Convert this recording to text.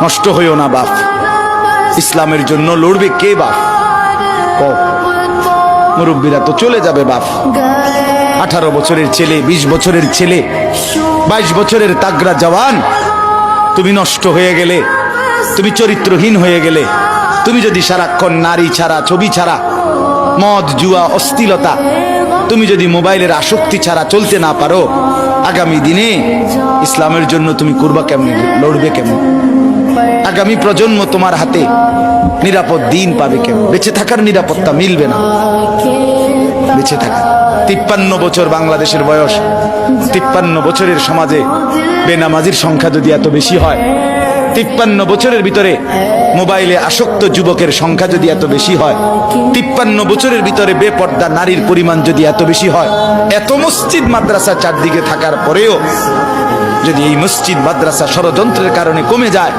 নষ্ট হইও না বাপ। ইসলামের জন্য লড়বে কে বাপ? মুরব্বীরা তো চলে যাবে বাপ। 18 বছরের ছেলে, 20 বছরের ছেলে, 22 বছরের তাগড়া জওয়ান, তুমি নষ্ট হয়ে গেলে, তুমি চরিত্রহীন হয়ে গেলে, তুমি যদি সারাক্ষণ নারী ছাড়া, ছবি ছাড়া, মদ জুয়া অশ্লীলতা, তুমি যদি মোবাইলের আসক্তি ছাড়া চলতে না পারো, আগামী দিনে ইসলামের জন্য তুমি করবা কেমন, লড়বে কেমন? আগামী প্রজন্ম তোমার হাতে নিরাপদ দিন পাবে কেমন? বেঁচে থাকার নিরাপত্তা মিলবে না। বেঁচে থাকা 53 বছর বাংলাদেশের বয়স, 53 বছরের সমাজে বেনামাজির সংখ্যা যদি এত বেশি হয়, 53 বছরের ভিতরে মোবাইলে আসক্ত যুবকের সংখ্যা যদি এত বেশি হয়, 53 বছরের ভিতরে বেপর্দা নারীর পরিমাণ যদি এত বেশি হয়, এত মসজিদ মাদ্রাসা চারদিকে থাকার পরেও যদি এই মসজিদ মাদ্রাসা ষড়যন্ত্রের কারণে কমে যায়,